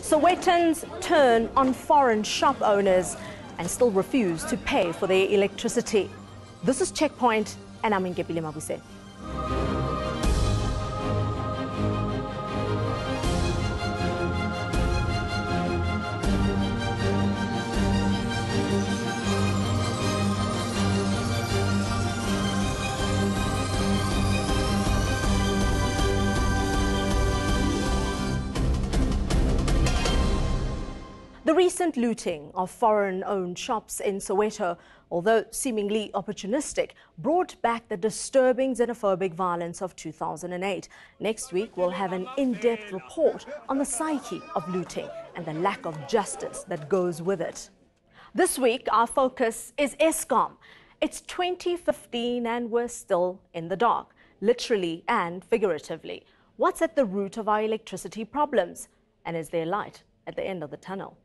Sowetans turn on foreign shop owners and still refuse to pay for their electricity. This is Checkpoint, and I'm eNCA Mabuse. The recent looting of foreign-owned shops in Soweto, although seemingly opportunistic, brought back the disturbing xenophobic violence of 2008. Next week, we'll have an in-depth report on the psyche of looting and the lack of justice that goes with it. This week, our focus is Eskom. It's 2015 and we're still in the dark, literally and figuratively. What's at the root of our electricity problems? And is there light at the end of the tunnel?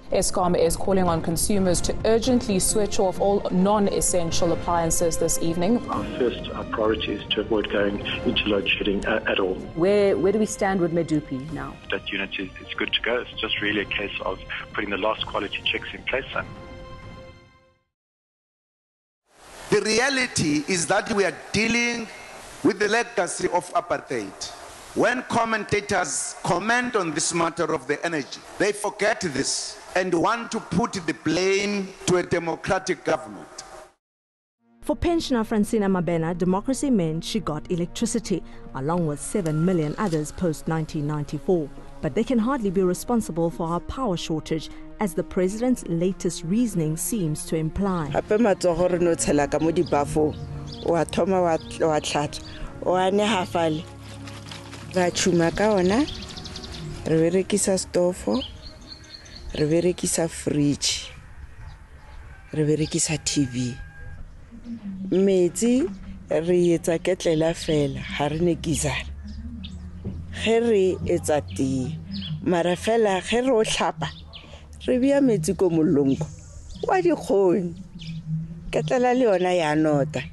Eskom is calling on consumers to urgently switch off all non-essential appliances this evening. Our first priority is to avoid going into load shedding at all. Where do we stand with Medupi now? That unit is good to go. It's just really a case of putting the last quality checks in place. The reality is that we are dealing with the legacy of apartheid. When commentators comment on this matter of the energy, they forget this and want to put the blame to a democratic government. For pensioner Francina Mabena, democracy meant she got electricity, along with 7 million others post-1994. But they can hardly be responsible for our power shortage, as the president's latest reasoning seems to imply. Re berekisa fridge, re berekisa TV. Metsi re etsa ketlela fela, ha re ne gizana. Ge re etsa tee, mara fela ge re o hlapa, re bea metsi ko molong ko. Wa di kgone. Ketlela le yona ya nota.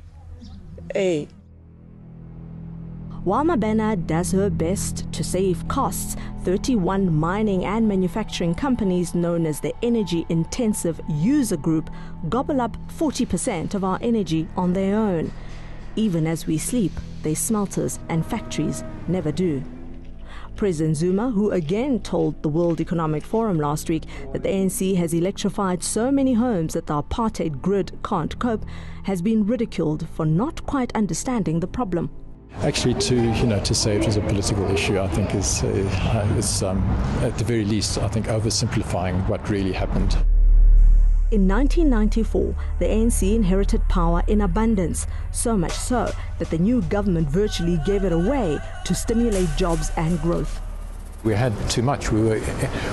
While Mabena does her best to save costs, 31 mining and manufacturing companies known as the energy-intensive user group gobble up 40% of our energy on their own. Even as we sleep, their smelters and factories never do. President Zuma, who again told the World Economic Forum last week that the ANC has electrified so many homes that the apartheid grid can't cope, has been ridiculed for not quite understanding the problem. Actually, to say it was a political issue, I think is at the very least, I think, oversimplifying what really happened. In 1994, the ANC inherited power in abundance, so much so that the new government virtually gave it away to stimulate jobs and growth. We had too much. We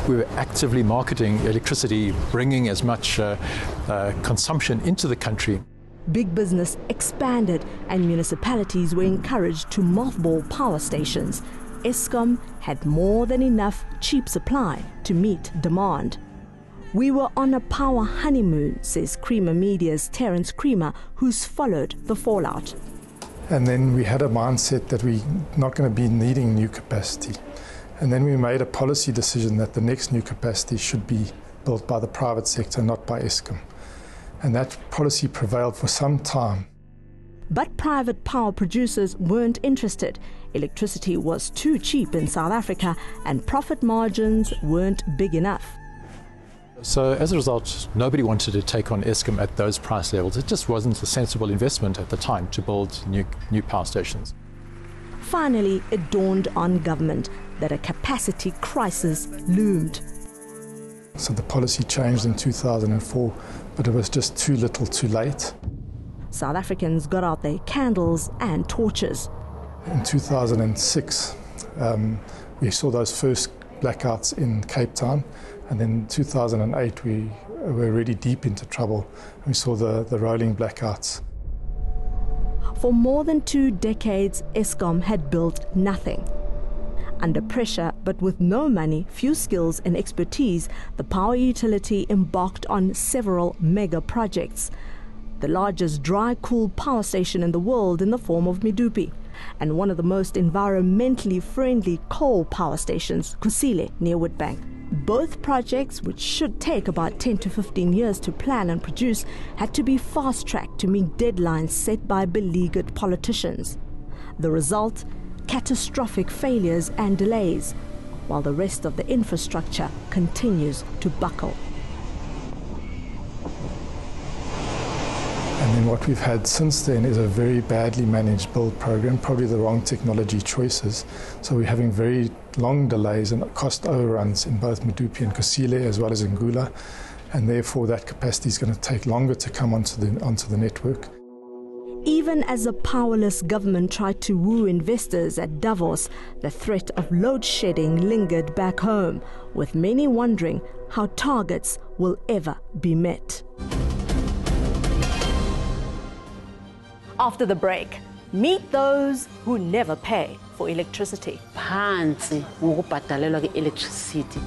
were actively marketing electricity, bringing as much consumption into the country. Big business expanded and municipalities were encouraged to mothball power stations. Eskom had more than enough cheap supply to meet demand. We were on a power honeymoon, says Creamer Media's Terence Creamer, who's followed the fallout. And then we had a mindset that we're not going to be needing new capacity. And then we made a policy decision that the next new capacity should be built by the private sector, not by Eskom. And that policy prevailed for some time. But private power producers weren't interested. Electricity was too cheap in South Africa and profit margins weren't big enough. So as a result, nobody wanted to take on Eskom at those price levels. It just wasn't a sensible investment at the time to build new power stations. Finally, it dawned on government that a capacity crisis loomed. So the policy changed in 2004, but it was just too little too late. South Africans got out their candles and torches. In 2006, we saw those first blackouts in Cape Town, and then in 2008 we were really deep into trouble. We saw the rolling blackouts. For more than 2 decades, Eskom had built nothing. Under pressure, but with no money, few skills and expertise, the power utility embarked on several mega projects. The largest dry-cool power station in the world in the form of Medupi. and one of the most environmentally friendly coal power stations, Kusile, near Witbank. Both projects, which should take about 10 to 15 years to plan and produce, had to be fast-tracked to meet deadlines set by beleaguered politicians. The result? Catastrophic failures and delays, while the rest of the infrastructure continues to buckle. And then what we've had since then is a very badly managed build program, probably the wrong technology choices. So we're having very long delays and cost overruns in both Medupi and Kusile as well as in Ngula, and therefore that capacity is going to take longer to come onto the network. Even as a powerless government tried to woo investors at Davos, the threat of load shedding lingered back home, with many wondering how targets will ever be met. After the break, meet those who never pay for electricity. Phansi ngokubhadalelwa ke electricity.